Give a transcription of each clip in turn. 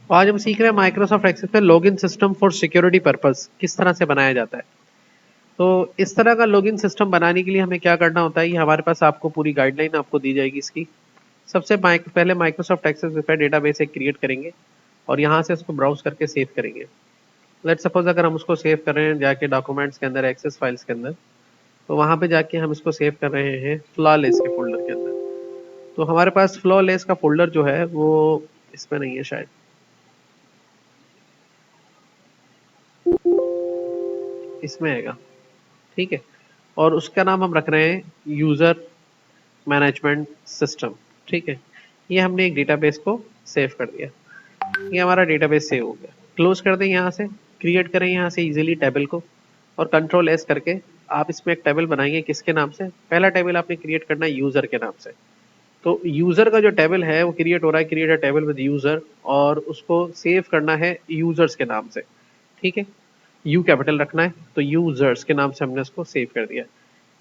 तो आज हम सीख रहे हैं माइक्रोसॉफ्ट एक्सेल पे login system for security purpose किस तरह से बनाया जाता है। तो इस तरह का लॉगिन सिस्टम बनाने के लिए हमें क्या करना होता है, ये हमारे पास आपको पूरी गाइडलाइन आपको दी जाएगी इसकी। सबसे पहले माइक्रोसॉफ्ट एक्सेल पे डेटाबेस एक क्रिएट करेंगे और यहाँ से उसको ब्राउज करके सेव करेंगे। लेट सपोज अगर हम उसको सेव कर रहे हैं जाके डॉक्यूमेंट्स के अंदर, एक्सेस फाइल्स के अंदर, तो वहाँ पे जाके हम इसको सेव कर रहे हैं फ्लॉलेस के फोल्डर के अंदर। तो हमारे पास फ्लॉलेस का फोल्डर जो है वो इसमें नहीं है शायद, इसमें हैगा। ठीक है, और उसका नाम हम रख रहे हैं यूजर मैनेजमेंट सिस्टम। ठीक है, ये हमने एक डेटाबेस को सेव कर दिया। ये हमारा डेटाबेस सेव हो गया। क्लोज कर दें यहाँ से, क्रिएट करें यहाँ से इजीली टेबल को और कंट्रोल एस करके आप इसमें एक टेबल बनाएंगे। किसके नाम से? पहला टेबल आपने क्रिएट करना है यूजर के नाम से। तो यूजर का जो टेबल है वो क्रिएट हो रहा है, create a table with user, और उसको सेव करना है यूजर्स के नाम से। ठीक है, यू कैपिटल रखना है, तो यूजर्स के नाम से हमने उसको सेव कर दिया।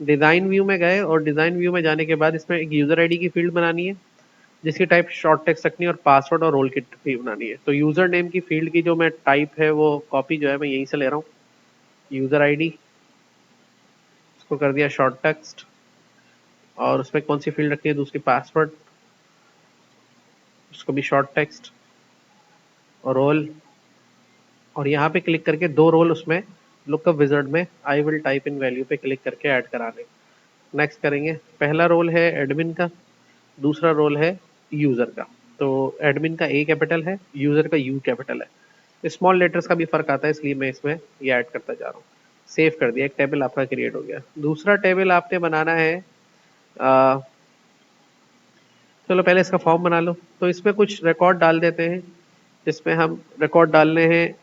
डिजाइन व्यू में गए और डिजाइन व्यू में जाने के बाद इसमें एक यूजर आईडी की फील्ड बनानी है जिसकी टाइप शॉर्ट टेक्स्ट रखनी है और पासवर्ड और रोल की फील्ड बनानी है। तो यूजर नेम की फील्ड की जो मैं टाइप है वो कॉपी जो है मैं यहीं से ले रहा हूँ। यूजर आईडी उसको कर दिया शॉर्ट टेक्स्ट, और उसमें कौन सी फील्ड रखनी है? दूसरी पासवर्ड, उसको भी शॉर्ट टेक्स्ट और रोल। और यहाँ पे क्लिक करके दो रोल उसमें लुकअप विजर्ड में I will type in value पे क्लिक करके ऐड करा दें। नेक्स्ट करेंगे। पहला रोल है एडमिन का, दूसरा रोल है यूजर का। तो एडमिन का ए कैपिटल है, यूजर का यू कैपिटल है। स्मॉल लेटर्स का भी फर्क आता है, इसलिए मैं इसमें ये ऐड करता जा रहा हूँ। सेव कर दिया, एक टेबल आपका क्रिएट हो गया। दूसरा टेबल आपने बनाना है, चलो पहले इसका फॉर्म बना लो। तो इसमें कुछ रिकॉर्ड डाल देते हैं, जिसमें हम रिकॉर्ड डालने हैं,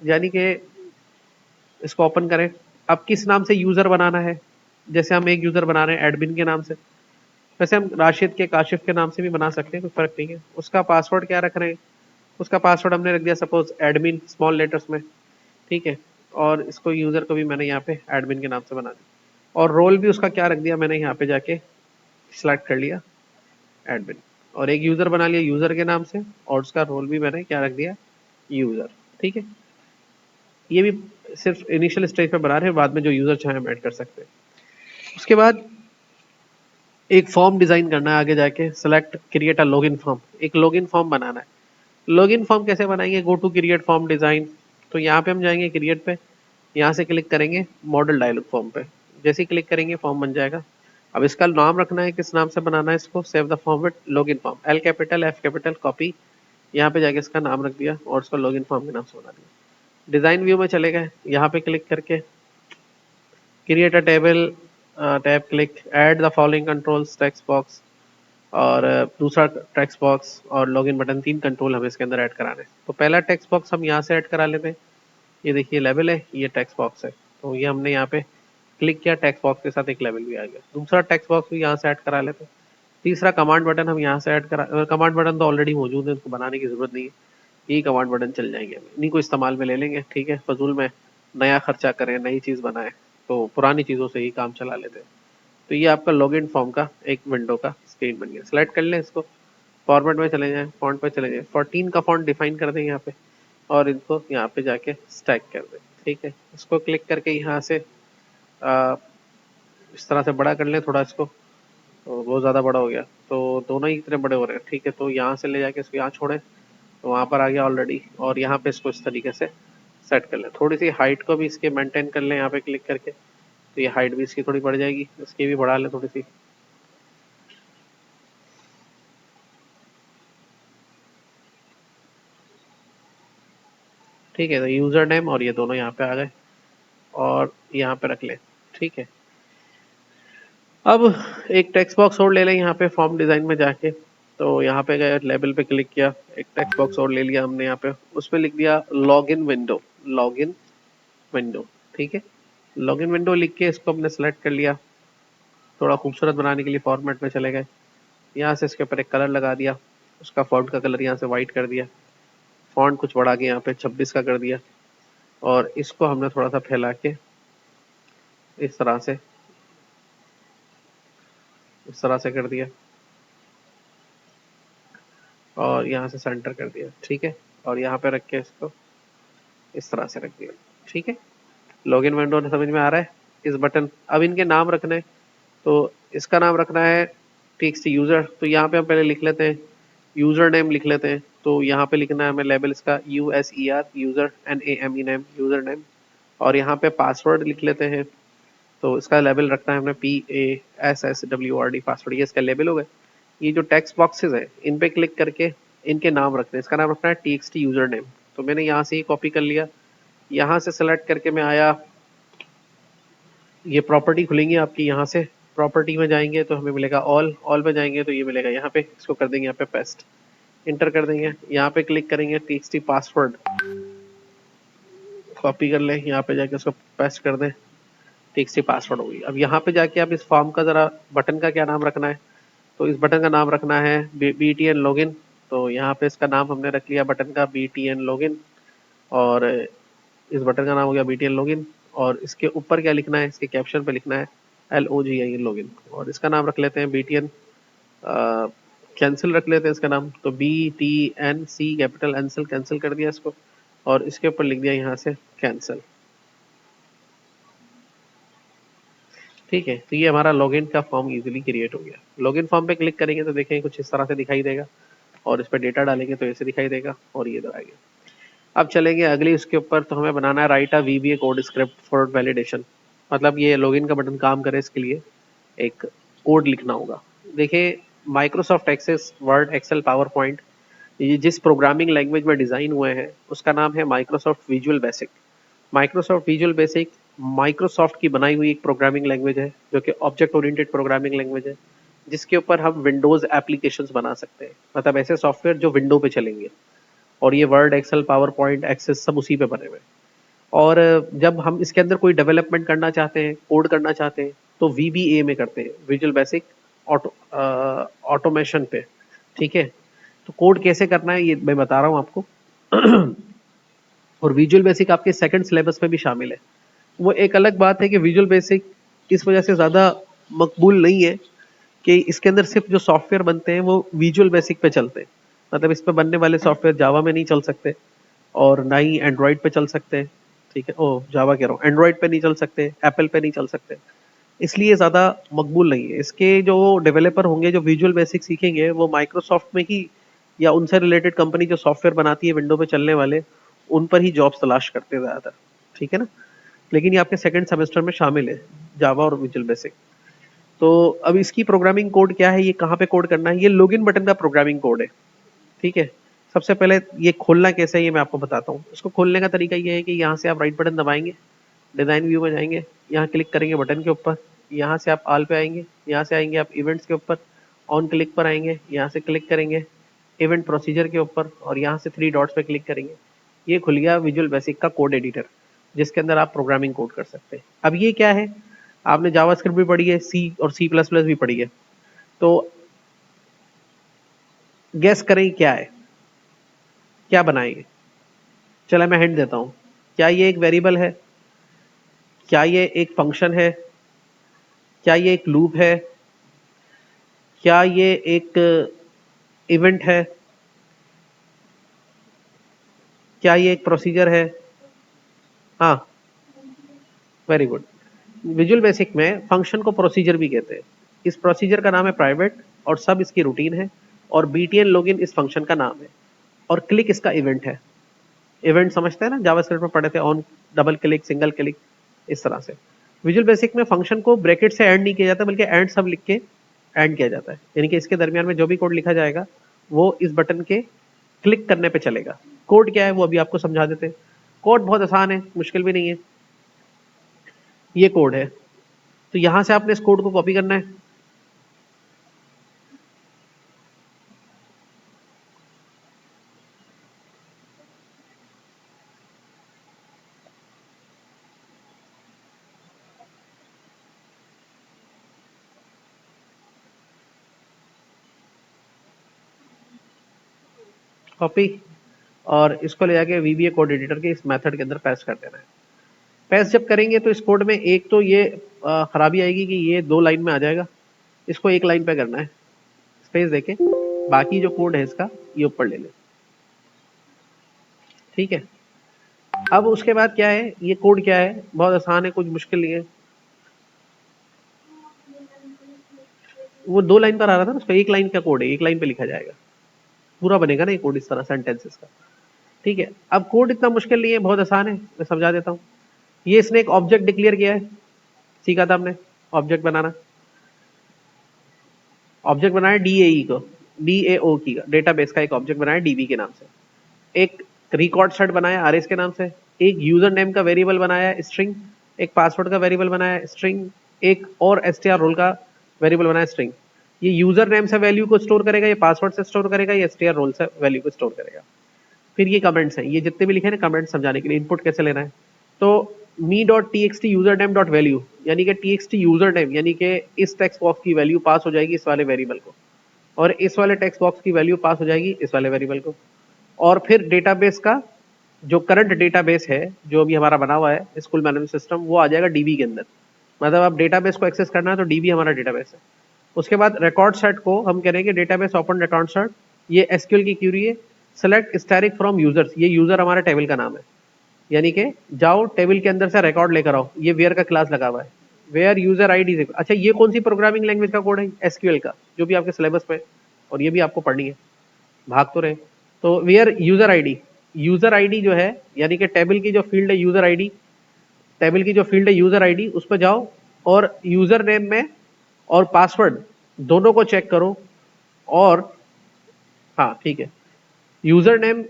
यानी कि इसको ओपन करें। अब किस नाम से यूजर बनाना है? जैसे हम एक यूजर बना रहे हैं एडमिन के नाम से, वैसे हम राशिद के, काशिफ के नाम से भी बना सकते हैं, कोई फर्क नहीं है। उसका पासवर्ड क्या रख रहे हैं? उसका पासवर्ड हमने रख दिया सपोज एडमिन स्मॉल लेटर्स में। ठीक है, और इसको यूजर को भी मैंने यहाँ पे एडमिन के नाम से बना दिया, और रोल भी उसका क्या रख दिया मैंने यहाँ पे जाके सिलेक्ट कर लिया एडमिन, और एक यूजर बना लिया यूजर के नाम से, और उसका रोल भी मैंने क्या रख दिया? यूजर। ठीक है, ये भी सिर्फ इनिशियल स्टेज पे बना रहे हैं, बाद में जो यूजर चाहे हम ऐड कर सकते हैं। उसके बाद एक फॉर्म डिजाइन करना है आगे जाके। Select create a login form, एक लॉगिन फॉर्म बनाना है। लॉगिन फॉर्म कैसे बनाएंगे? Go to create form design. तो यहाँ पे हम जाएंगे क्रिएट पे, यहाँ से क्लिक करेंगे मॉडल डायलॉग फॉर्म पे। जैसे ही क्लिक करेंगे फॉर्म बन जाएगा। अब इसका नाम रखना है, किस नाम से बनाना है इसको? Save the form with login form, L capital F capital copy, यहाँ पे जाके इसका नाम रख दिया और इसको लॉगिन फॉर्म के नाम से बना दिया। डिजाइन व्यू में चले गए, यहाँ पे क्लिक करके create a table tab click, add the following controls text box, और दूसरा टेक्स्ट बॉक्स और लॉगिन बटन, तीन कंट्रोल हमें इसके अंदर ऐड कराने हैं। तो पहला टेक्स्ट बॉक्स हम यहाँ से ऐड करा लेते हैं। ये देखिए लेवल है, ये टेक्स्ट बॉक्स है, तो ये हमने यहाँ पे क्लिक किया, टेक्स्ट बॉक्स के साथ एक लेवल भी आ गया। दूसरा टेक्स्ट बॉक्स भी यहाँ से ऐड करा लेते हैं। तीसरा कमांड बटन हम यहाँ से ऐड करा, कमांड बटन तो ऑलरेडी मौजूद है, उसको बनाने की जरूरत नहीं है, यही कमांड बटन चल जाएंगे, इन्हीं को इस्तेमाल में ले लेंगे। ठीक है, फजूल में नया खर्चा करें, नई चीज़ बनाए, तो पुरानी चीज़ों से ही काम चला लेते हैं। तो ये आपका लॉगिन फॉर्म का एक विंडो का स्क्रीन बन गया। सेलेक्ट कर लें इसको, फॉर्मेट में चले जाएं, फॉन्ट पे चले जाएं, 14 का फॉन्ट डिफाइन कर दें यहाँ पे, और इनको यहाँ पे जाके स्टैक कर दें। ठीक है, इसको क्लिक करके यहाँ से इस तरह से बड़ा कर लें थोड़ा इसको, तो बहुत ज़्यादा बड़ा हो गया, तो दोनों ही इतने बड़े हो रहे हैं। ठीक है, तो यहाँ से ले जाके इसको यहाँ छोड़ें, तो वहाँ पर आ गया ऑलरेडी, और यहाँ पे इसको इस तरीके से सेट कर लें। थोड़ी सी हाइट को भी इसके मेंटेन कर लें यहाँ पे क्लिक करके, तो ये हाइट भी इसकी थोड़ी बढ़ जाएगी, इसकी भी बढ़ा लें थोड़ी सी। ठीक है, तो यूजर नेम और ये दोनों यहाँ पे आ गए, और यहाँ पे रख लें। ठीक है, अब एक टेक्स्ट बॉक्स और ले लें यहाँ पे फॉर्म डिजाइन में जाके। तो यहाँ पे गए, लेबल पे क्लिक किया, एक टेक्स्ट बॉक्स और ले लिया हमने यहाँ पे, उसमें लिख दिया लॉगिन विंडो, लॉगिन विंडो। ठीक है, लॉगिन विंडो लिख के इसको हमने सेलेक्ट कर लिया। थोड़ा खूबसूरत बनाने के लिए फॉर्मेट में चले गए, यहाँ से इसके ऊपर एक कलर लगा दिया, उसका फॉन्ट का कलर यहाँ से वाइट कर दिया, फॉन्ट कुछ बढ़ा के यहाँ पे 26 का कर दिया, और इसको हमने थोड़ा सा फैला के इस तरह से, इस तरह से कर दिया, और यहाँ से सेंटर कर दिया। ठीक है, और यहाँ पे रख के इसको इस तरह से रख दिया। ठीक है, लॉगिन विंडो समझ में आ रहा है। इस बटन, अब इनके नाम रखने, तो इसका नाम रखना है टेक्स्ट यूजर, तो यहाँ पे हम पहले लिख लेते हैं यूजर नेम लिख लेते हैं। तो यहाँ पे लिखना है हमें लेबल इसका USER, user NAME name, user name. और यहाँ पे पासवर्ड लिख लेते हैं, तो इसका लेबल रखना है हमने PASSWORD, पासवर्ड, ये इसका लेबल होगा। ये जो टेक्स्ट बॉक्सेस है इन पे क्लिक करके इनके नाम रखते हैं। इसका नाम रखना है TXT यूजर नेम, तो मैंने यहाँ से ही कॉपी कर लिया। यहाँ से सेलेक्ट करके मैं आया, ये प्रॉपर्टी खुलेंगी आपकी, यहाँ से प्रॉपर्टी में जाएंगे तो हमें मिलेगा ऑल में जाएंगे तो ये मिलेगा यहाँ पे, इसको कर देंगे यहाँ पे पेस्ट, इंटर कर देंगे। यहाँ पे क्लिक करेंगे, TXT पासवर्ड कॉपी कर लें, यहाँ पे जाके उसको पेस्ट कर दें, TXT पासवर्ड होगी। अब यहाँ पे जाके आप इस फॉर्म का जरा बटन का क्या नाम रखना है, तो इस बटन का नाम रखना है BTN लॉगिन। तो यहाँ पे इसका नाम हमने रख लिया बटन का BTN लॉगिन, और इस बटन का नाम हो गया BTN लॉगिन। और इसके ऊपर क्या लिखना है, इसके कैप्शन पे लिखना है LOGIN लॉगिन, और इसका नाम रख लेते हैं BTN कैंसिल रख लेते हैं इसका नाम, तो BTNC कैपिटल एंसल, कैंसिल कर दिया इसको, और इसके ऊपर लिख दिया यहाँ से कैंसिल। ठीक है, तो ये हमारा लॉगिन का फॉर्म इजीली क्रिएट हो गया। लॉगिन फॉर्म पे क्लिक करेंगे तो देखें कुछ इस तरह से दिखाई देगा, और इस पर डेटा डालेंगे तो ऐसे दिखाई देगा, और ये इधर आएगा। अब चलेंगे अगली उसके ऊपर, तो हमें बनाना है right a VBA code script for validation, मतलब ये लॉगिन का बटन काम करे इसके लिए एक कोड लिखना होगा। देखिए, Microsoft Access, Word, Excel, PowerPoint, ये जिस प्रोग्रामिंग लैंग्वेज में डिज़ाइन हुए हैं उसका नाम है Microsoft visual basic. Microsoft visual basic Microsoft की बनाई हुई एक प्रोग्रामिंग लैंग्वेज है, जो कि ऑब्जेक्ट ओरिएंटेड प्रोग्रामिंग लैंग्वेज है, जिसके ऊपर हम विंडोज़ एप्लीकेशंस बना सकते हैं, मतलब ऐसे सॉफ्टवेयर जो विंडो पे चलेंगे। और ये Word, Excel, PowerPoint, Access सब उसी पे बने हुए हैं। और जब हम इसके अंदर कोई डेवलपमेंट करना चाहते हैं, कोड करना चाहते हैं, तो VBA में करते हैं, विजुअल बेसिक ऑटोमेशन पे। ठीक है, तो कोड कैसे करना है ये मैं बता रहा हूँ आपको। और विजुअल बेसिक आपके सेकंड सिलेबस में भी शामिल है। वो एक अलग बात है कि विजुअल बेसिक इस वजह से ज़्यादा मकबूल नहीं है कि इसके अंदर सिर्फ जो सॉफ्टवेयर बनते हैं वो विजुअल बेसिक पे चलते हैं, मतलब इस पे बनने वाले सॉफ्टवेयर जावा में नहीं चल सकते, और ना ही एंड्रॉइड पे चल सकते हैं। ठीक है, ओ जावा कह रहा हूँ, एंड्रॉइड पे नहीं चल सकते, एप्पल पे नहीं चल सकते, इसलिए ज़्यादा मकबूल नहीं है। इसके जो डेवलपर होंगे जो विजुअल बेसिक सीखेंगे वो माइक्रोसॉफ्ट में ही या उनसे रिलेटेड कंपनी जो सॉफ्टवेयर बनाती है विंडो पे चलने वाले, उन पर ही जॉब्स तलाश करते हैं ज़्यादातर। ठीक है ना, लेकिन ये आपके सेकंड सेमेस्टर में शामिल है, जावा और विजुअल बेसिक। तो अब इसकी प्रोग्रामिंग कोड क्या है, ये कहाँ पे कोड करना है, ये लॉगिन बटन का प्रोग्रामिंग कोड है। ठीक है, सबसे पहले ये खोलना कैसे है ये मैं आपको बताता हूँ। इसको खोलने का तरीका ये है कि यहाँ से आप राइट बटन दबाएंगे, डिज़ाइन व्यू में जाएंगे, यहाँ क्लिक करेंगे बटन के ऊपर, यहाँ से आप ऑल पे आएंगे, यहाँ से आएंगे आप इवेंट्स के ऊपर, ऑन क्लिक पर आएंगे, यहाँ से क्लिक करेंगे इवेंट प्रोसीजर के ऊपर, और यहाँ से 3 डॉट्स पे क्लिक करेंगे। ये खुल गया विजुअल बेसिक का कोड एडिटर, जिसके अंदर आप प्रोग्रामिंग कोड कर सकते हैं। अब ये क्या है, आपने जावास्क्रिप्ट भी पढ़ी है, सी और C++ भी पढ़ी है, तो गेस करें क्या है, क्या बनाएंगे। चलो मैं हिंट देता हूँ, क्या ये एक वेरिएबल है, क्या ये एक फंक्शन है, क्या ये एक लूप है, क्या ये एक इवेंट है, क्या ये एक प्रोसीजर है। हाँ, वेरी गुड। विजुअल बेसिक में फंक्शन को प्रोसीजर भी कहते हैं। इस प्रोसीजर का नाम है प्राइवेट, और सब इसकी रूटीन है, और BTN लॉगिन इस फंक्शन का नाम है, और क्लिक इसका इवेंट है। इवेंट समझते हैं ना, जावास्क्रिप्ट में पढ़े थे, on, double click, single click, इस तरह से। विजुअल बेसिक में फंक्शन को ब्रैकेट से एंड नहीं किया जाता, बल्कि एंड सब लिख के एंड किया जाता है, यानी कि इसके दरमियान में जो भी कोड लिखा जाएगा वो इस बटन के क्लिक करने पे चलेगा। कोड क्या है वो अभी आपको समझा देते हैं। कोड बहुत आसान है, मुश्किल भी नहीं है। ये कोड है, तो यहां से आपने इस कोड को कॉपी करना है। कॉपी, और इसको ले जाके VBA कोड एडिटर के इस मेथड के अंदर पेस्ट कर देना है। पेस्ट जब करेंगे तो इस कोड में एक तो ये खराबी आएगी कि ये 2 लाइन में आ जाएगा, इसको 1 लाइन पे करना है, स्पेस देके। बाकी जो कोड है इसका ये ऊपर ले ले। ठीक है। अब उसके बाद क्या है, ये कोड क्या है, बहुत आसान है, कुछ मुश्किल नहीं है। वो 2 लाइन पर आ रहा था ना, उसका 1 लाइन का कोड है, 1 लाइन पे लिखा जाएगा, पूरा बनेगा ना ये कोड इस तरह सेंटेंसेस का। ठीक है, अब कोड इतना मुश्किल नहीं है, बहुत आसान है, मैं समझा देता हूँ। ये इसने एक ऑब्जेक्ट डिक्लेयर किया है, सीखा था हमने ऑब्जेक्ट बनाना। ऑब्जेक्ट बनाया डीएई को, डीएओ की डेटाबेस का एक ऑब्जेक्ट बनाया डीबी के नाम से। एक रिकॉर्ड सेट बनाया आरएस के नाम से। एक यूजर नेम का वेरिएबल बनाया स्ट्रिंग। एक पासवर्ड का वेरिएबल बनाया स्ट्रिंग। एक और एसटीआर रोल का वेरिएबल बनाया स्ट्रिंग। ये यूजर नेम से वैल्यू को स्टोर करेगा, ये पासवर्ड से स्टोर करेगा, ये एसटीआर रोल से वैल्यू को स्टोर करेगा। फिर ये कमेंट्स हैं, ये जितने भी लिखे हैं ना कमेंट्स समझाने के लिए, इनपुट कैसे लेना है। तो me dot T X T user name dot value, यानी कि T X T user name, यानी कि इस टेक्स्ट बॉक्स की वैल्यू पास हो जाएगी इस वाले वेरिएबल को, और इस वाले टेक्स्ट बॉक्स की वैल्यू पास हो जाएगी इस वाले वेरिएबल को। और फिर डेटाबेस का जो करंट डेटाबेस है, जो अभी हमारा बना हुआ है स्कूल मैनेजमेंट सिस्टम, वो आ जाएगा डीबी के अंदर। मतलब आप डेटाबेस को एक्सेस करना है तो डीबी हमारा डेटाबेस है। उसके बाद रिकॉर्ड सेट को हम करेंगे डेटाबेस ओपन रिकॉर्ड सेट, ये एसक्यूएल की क्यूरी है। सेलेक्ट स्टैटिक फ्रॉम यूजर्स, ये यूजर हमारे टेबल का नाम है, यानी कि जाओ टेबल के अंदर से रिकॉर्ड लेकर आओ, ये वेयर का क्लास लगा हुआ है। Where user ID. अच्छा, ये कौन सी प्रोग्रामिंग लैंग्वेज का कोड है, एसक्यूएल का, जो भी आपके सिलेबस में, और ये भी आपको पढ़नी है, भाग तो रहे। तो where user ID, user ID जो है, यानी कि टेबल की जो फील्ड है यूजर आईडी, टेबल की जो फील्ड है यूजर आईडी, उस पर जाओ और यूजर नेम में और पासवर्ड दोनों को चेक करो। और हाँ ठीक है, यूजर नेम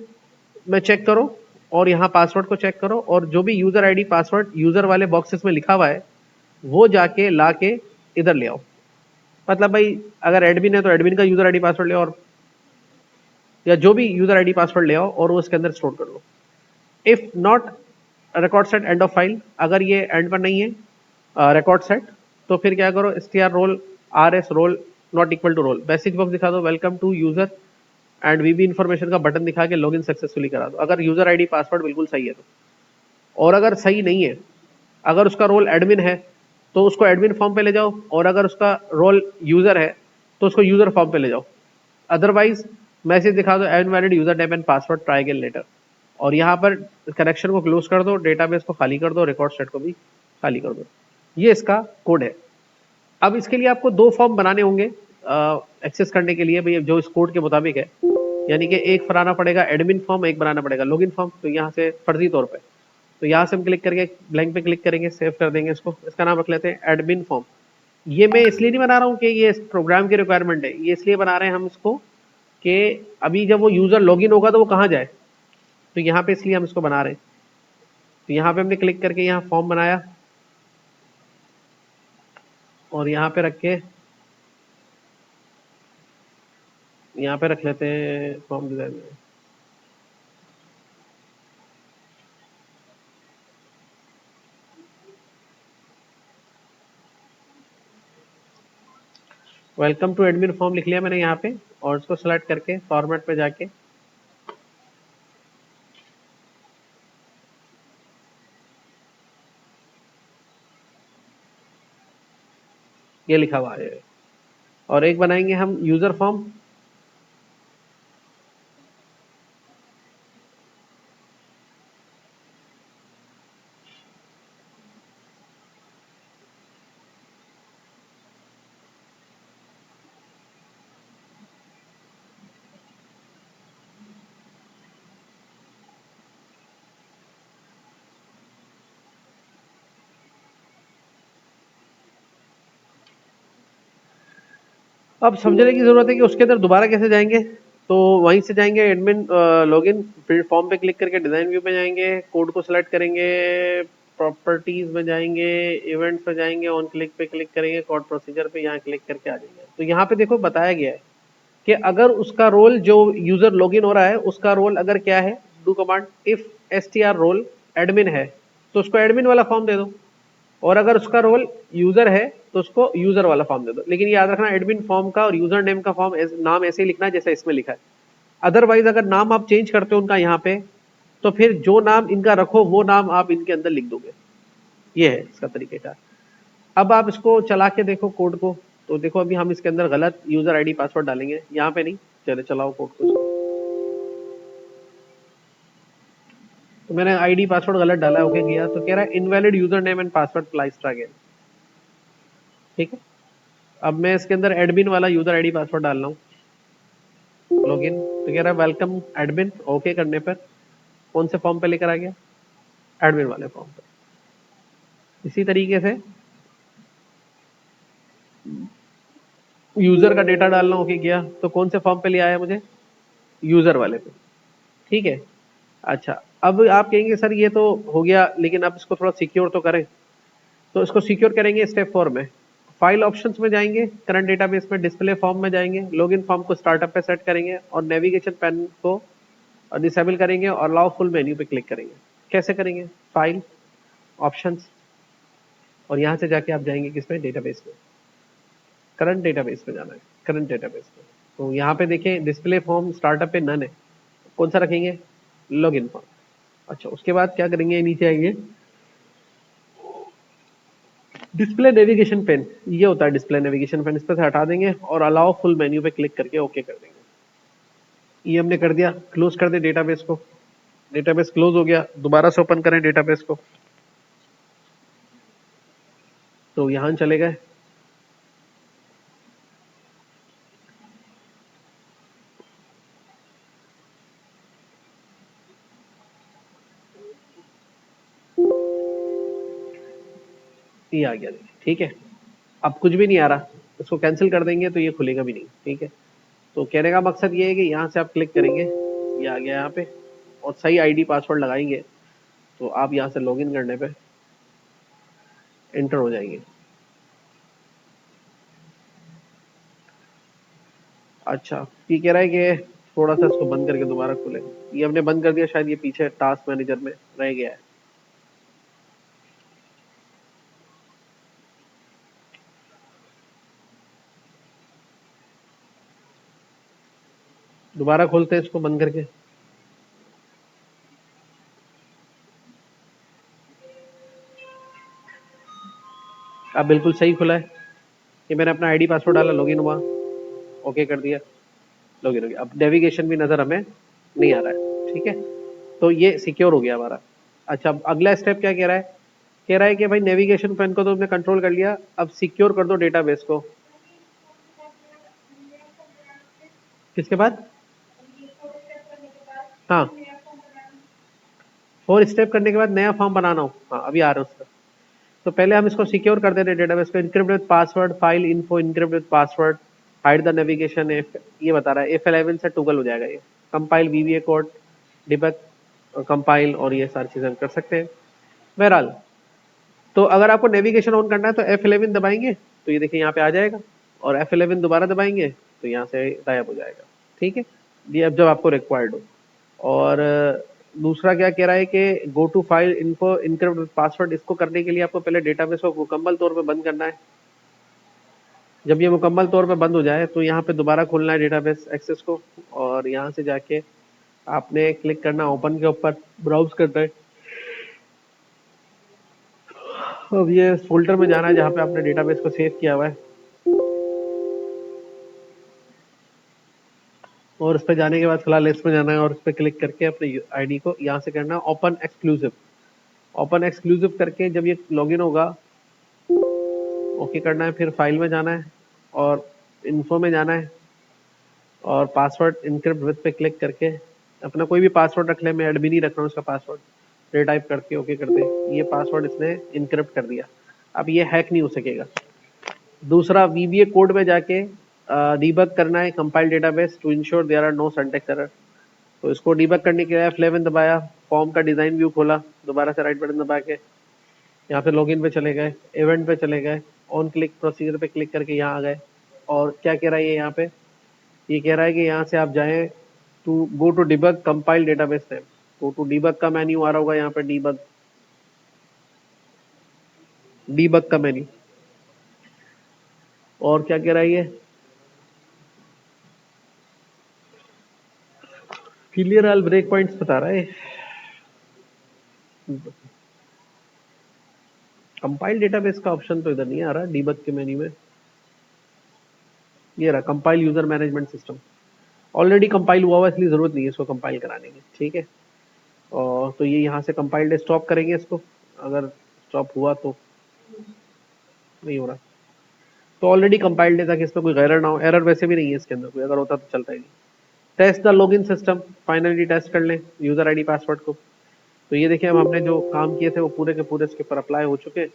में चेक करो और यहाँ पासवर्ड को चेक करो, और जो भी यूजर आईडी पासवर्ड यूजर वाले बॉक्सेस में लिखा हुआ है वो जाके ला के इधर ले आओ। मतलब भाई अगर एडमिन है तो एडमिन का यूजर आईडी पासवर्ड ले आओ, और या जो भी यूजर आईडी पासवर्ड ले आओ और वो उसके अंदर स्टोर कर लो। If not record set end of file, अगर ये एंड पर नहीं है रिकॉर्ड सेट, तो फिर क्या करो, str role R S role not equal to role, message box दिखा दो welcome to user and VB information का बटन दिखा के लॉगिन सक्सेसफुली करा दो, अगर यूजर आईडी पासवर्ड बिल्कुल सही है तो। और अगर सही नहीं है, अगर उसका रोल एडमिन है तो उसको एडमिन फॉर्म पे ले जाओ, और अगर उसका रोल यूजर है तो उसको यूजर फॉर्म पे ले जाओ। अदरवाइज मैसेज दिखा दो invalid user name and password, try again later. और यहाँ पर कनेक्शन को क्लोज कर दो, डेटाबेस को खाली कर दो, रिकॉर्ड सेट को भी खाली कर दो। ये इसका कोड है। अब इसके लिए आपको 2 फॉर्म बनाने होंगे एक्सेस करने के लिए, भैया जो इस कोड के मुताबिक है, यानी कि एक बनाना पड़ेगा एडमिन फॉर्म, एक बनाना पड़ेगा लॉगिन फॉर्म। तो यहाँ से फर्जी तौर पे, तो यहाँ से हम क्लिक करके ब्लैंक पे क्लिक करेंगे, सेव कर देंगे इसको, इसका नाम रख लेते हैं एडमिन फॉर्म। ये मैं इसलिए नहीं बना रहा हूँ कि ये प्रोग्राम की रिक्वायरमेंट है, ये इसलिए बना रहे हैं हम इसको कि अभी जब वो यूजर लॉगिन होगा तो वो कहाँ जाए, तो यहाँ पे इसलिए हम इसको बना रहे हैं। तो यहाँ पे हमने क्लिक करके यहाँ फॉर्म बनाया, और यहाँ पे रख के यहाँ पे रख लेते हैं फॉर्म डिजाइन में। वेलकम टू एडमिन फॉर्म लिख लिया मैंने यहाँ पे, और इसको सेलेक्ट करके फॉर्मेट पे जाके ये लिखा हुआ है। और एक बनाएंगे हम यूजर फॉर्म, अब समझने की जरूरत है कि उसके अंदर दोबारा कैसे जाएंगे। तो वहीं से जाएंगे एडमिन लॉगिन, फिर फॉर्म पे क्लिक करके डिजाइन व्यू में जाएंगे, कोड को सिलेक्ट करेंगे, प्रॉपर्टीज में जाएंगे, इवेंट्स पे जाएंगे, ऑन क्लिक पे क्लिक करेंगे, कोड प्रोसीजर पे यहाँ क्लिक करके आ जाएंगे। तो यहाँ पे देखो बताया गया है कि अगर उसका रोल जो यूजर लॉगिन हो रहा है उसका रोल अगर क्या है, do command if str role admin है तो उसको एडमिन वाला फॉर्म दे दो, और अगर उसका रोल यूजर है तो उसको यूजर वाला फॉर्म दे दो। लेकिन याद रखना एडमिन फॉर्म का और यूजर नेम का फॉर्म नाम ऐसे ही लिखना है जैसे इसमें लिखा है। अदरवाइज अगर नाम आप चेंज करते हो उनका यहाँ पे, तो फिर जो नाम इनका रखो वो नाम आप इनके अंदर लिख दोगे। ये है इसका तरीकेकार। अब आप इसको चला के देखो कोड को, तो देखो अभी हम इसके अंदर गलत यूजर आईडी पासवर्ड डालेंगे, यहाँ पे नहीं, चले चलाओ कोड को। तो मैंने आईडी पासवर्ड गलत डाला, ओके किया, तो कह रहा है invalid user name and password please try again. ठीक है, अब मैं इसके अंदर एडमिन वाला यूजर आईडी पासवर्ड डाल रहा हूँ, लॉगिन, तो कह रहा है वेलकम एडमिन, ओके करने पर कौन से फॉर्म पे लेकर आ गया, एडमिन वाले फॉर्म पे। इसी तरीके से यूजर का डेटा डालना, ओके किया, तो कौन से फॉर्म पे ले आया मुझे, यूजर वाले पे। ठीक है, अच्छा, अब आप कहेंगे सर ये तो हो गया, लेकिन अब इसको थोड़ा सिक्योर तो करें। तो इसको सिक्योर करेंगे स्टेप 4 में, फाइल ऑप्शंस में जाएंगे, करंट डेटाबेस में डिस्प्ले फॉर्म में जाएंगे, लॉगिन फॉर्म को स्टार्टअप पे सेट करेंगे और नेविगेशन पैन को डिसेबल करेंगे और अलाउ फुल मेन्यू पे क्लिक करेंगे। कैसे करेंगे, फाइल, ऑप्शंस, और यहाँ से जाके आप जाएंगे किसमें, डेटाबेस में, करंट डेटाबेस में जाना है, करंट डेटाबेस में। तो यहाँ पे देखें डिस्प्ले फॉर्म स्टार्टअप पे नन है, कौन सा रखेंगे, लॉगिन फॉर्म। अच्छा, उसके बाद क्या करेंगे, नीचे आएंगे, डिस्प्ले नेविगेशन पेन, ये होता है डिस्प्ले नेविगेशन पेन, इस पर से हटा देंगे और अलाउ फुल मेन्यू पे क्लिक करके ओके कर देंगे। ये हमने कर दिया, क्लोज कर दे डेटाबेस को, डेटाबेस क्लोज हो गया। दोबारा से ओपन करें डेटाबेस को, तो यहां चले गए, ये आ गया, ठीक है। अब कुछ भी नहीं आ रहा, इसको कैंसिल कर देंगे तो ये खुलेगा भी नहीं। ठीक है, तो कहने का मकसद ये है कि यहाँ से आप क्लिक करेंगे, ये आ गया यहाँ पे, और सही आईडी पासवर्ड लगाएंगे तो आप यहाँ से लॉगिन करने पे एंटर हो जाएंगे। अच्छा, ये कह रहा है कि थोड़ा सा इसको बंद करके दोबारा खोले, ये हमने बंद कर दिया, शायद ये पीछे टास्क मैनेजर में रह गया है। दोबारा खोलते हैं इसको बंद करके, अब बिल्कुल सही खुला है। ये मैंने अपना आईडी पासवर्ड डाला, लॉगिन हुआ, ओके कर दिया, लॉगिन हो गया। अब नेविगेशन भी नजर हमें नहीं आ रहा है। ठीक है, तो ये सिक्योर हो गया हमारा। अच्छा, अब अगला स्टेप क्या कह रहा है, कह रहा है कि भाई नेविगेशन पेन को तो हमने कंट्रोल कर लिया, अब सिक्योर कर दो डेटाबेस को। किसके बाद, हाँ, 4 स्टेप करने के बाद नया फॉर्म बनाना हो, हाँ अभी आ रहा है उसका। तो पहले हम इसको सिक्योर कर दे रहे डेटाबेस को, encrypt with password, file info encrypt with password, hide the navigation if, ये बता रहा है F11 से टूगल हो जाएगा ये, compile VBA code, debug, compile, और ये सारी चीजें हम कर सकते हैं। बहरहाल, तो अगर आपको नेविगेशन ऑन करना है तो F11 दबाएंगे तो ये देखिए यहाँ पे आ जाएगा, और F11 दोबारा दबाएंगे तो यहाँ से गायब हो जाएगा। ठीक है, ये अब जब आपको रिक्वायर्ड हो। और दूसरा क्या कह रहा है कि go to file info encrypt password, इसको करने के लिए आपको पहले डेटाबेस को मुकम्मल तौर पे बंद करना है। जब ये मुकम्मल तौर पे बंद हो जाए तो यहाँ पे दोबारा खोलना है डेटाबेस एक्सेस को, और यहाँ से जाके आपने क्लिक करना ओपन के ऊपर, ब्राउज करना है। अब ये फोल्डर में जाना है जहाँ पे आपने डेटाबेस को सेव किया हुआ है, और उस पर जाने के बाद फिलहाल लिस्ट में जाना है और उस पर क्लिक करके अपने आईडी को यहाँ से करना है ओपन एक्सक्लूसिव। ओपन एक्सक्लूसिव करके जब ये लॉगिन होगा, ओके करना है, फिर फाइल में जाना है और इन्फो में जाना है, और पासवर्ड इनक्रिप्ट विद पे क्लिक करके अपना कोई भी पासवर्ड रख ले, मैं एडमिन ही रख रहा हूँ उसका पासवर्ड, रीटाइप करके ओके कर दे। ये पासवर्ड इसने इनक्रिप्ट कर दिया, अब ये हैक नहीं हो सकेगा। दूसरा, VBA कोड में जाके डीबग करना है compile database to ensure there are no syntax error. तो इसको डीबग करने के लिए F11 दबाया, फॉर्म का डिजाइन व्यू खोला, दोबारा से राइट बटन दबा के यहाँ पे लॉगिन पे चले गए, इवेंट पे चले गए, ऑन क्लिक प्रोसीजर पे क्लिक करके यहाँ आ गए। और क्या कह रहा है ये यहाँ पे, ये कह रहा है कि यहाँ से आप जाएं to go to debug compile database name, go to debug का मेन्यू आ रहा होगा यहाँ पे, डीबग, डीबग का मेन्यू। और क्या कह रहा है ये, क्लियर ऑल ब्रेक पॉइंट्स बता रहा है। कंपाइल डेटाबेस का ऑप्शन तो इधर नहीं आ रहा डीबग के मेन्यू में, ये रहा compile user management system, already compile हुआ हुआ इसलिए जरूरत नहीं है इसको कंपाइल कराने की। ठीक है, और तो ये यहाँ से कंपाइल्ड स्टॉप करेंगे इसको, अगर स्टॉप हुआ तो नहीं हो रहा, तो ऑलरेडी कंपाइल्ड है ताकि इसमें कोई एरर ना हो। एरर वैसे भी नहीं है इसके अंदर कोई, अगर होता तो चलता ही नहीं। Test the login system, finally test कर लें यूजर आईडी पासवर्ड को। तो ये देखिए, अब हमने जो काम किए थे वो पूरे के पूरे इसके ऊपर अप्लाई हो चुके हैं।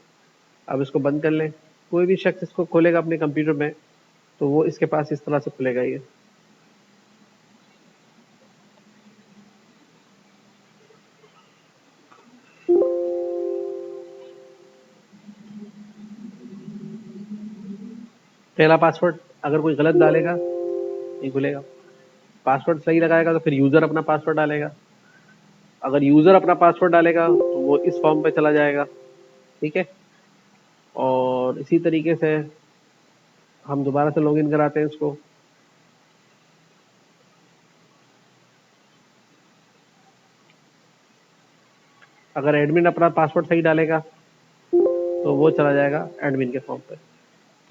अब इसको बंद कर लें। कोई भी शख्स इसको खोलेगा अपने कंप्यूटर में तो वो इसके पास इस तरह से खुलेगा ये। पहला पासवर्ड अगर कोई गलत डालेगा नहीं खुलेगा, पासवर्ड सही लगाएगा तो फिर यूजर अपना पासवर्ड डालेगा, अगर यूजर अपना पासवर्ड डालेगा तो वो इस फॉर्म पे चला जाएगा। ठीक है, और इसी तरीके से हम दोबारा से लॉगिन कराते हैं इसको। अगर एडमिन अपना पासवर्ड सही डालेगा तो वो चला जाएगा एडमिन के फॉर्म पे।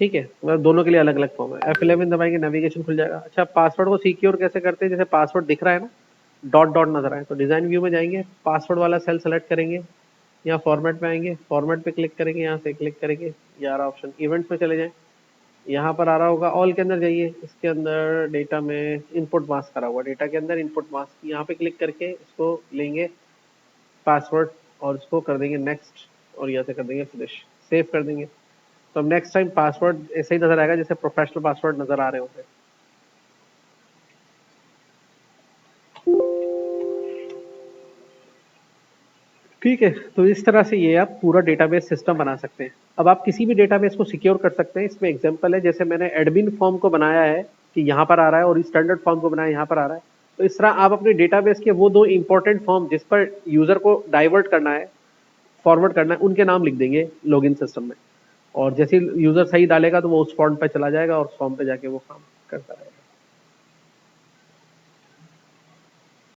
ठीक है, मतलब दोनों के लिए अलग अलग फॉर्म है। F11 दबाएंगे, नेविगेशन खुल जाएगा। अच्छा, पासवर्ड को सिक्योर कैसे करते हैं? जैसे पासवर्ड दिख रहा है ना, डॉट डॉट नजर आए तो डिजाइन व्यू में जाएंगे, पासवर्ड वाला सेल सेलेक्ट करेंगे, यहाँ फॉर्मेट में आएंगे, फॉर्मेट पे क्लिक करेंगे, यहाँ से क्लिक करेंगे, ये आ रहा ऑप्शन इवेंट्स में चले जाएं, यहाँ पर आ रहा होगा ऑल के अंदर जाइए, इसके अंदर डेटा में इनपुट मास्क करा हुआ, डेटा के अंदर इनपुट मास्क, यहाँ पे क्लिक करके इसको लेंगे पासवर्ड और इसको कर देंगे नेक्स्ट, और यहाँ से कर देंगे फिनिश, सेव कर देंगे। तो अब नेक्स्ट टाइम पासवर्ड ऐसे ही नजर आएगा जैसे प्रोफेशनल पासवर्ड नजर आ रहे होते हैं। ठीक है, तो इस तरह से ये आप पूरा डेटाबेस सिस्टम बना सकते हैं। अब आप किसी भी डेटाबेस को सिक्योर कर सकते हैं। इसमें एग्जांपल है, जैसे मैंने एडमिन फॉर्म को बनाया है कि यहाँ पर आ रहा है, और स्टैंडर्ड फॉर्म को बनाया यहाँ पर आ रहा है। तो इस तरह आप अपने डेटाबेस के वो दो इंपॉर्टेंट फॉर्म जिस पर यूजर को डाइवर्ट करना है, फॉरवर्ड करना है, उनके नाम लिख देंगे लॉगिन सिस्टम में, और जैसे यूजर सही डालेगा तो वो उस फॉर्म पे चला जाएगा और उस फॉर्म पे जाके वो काम करता रहेगा।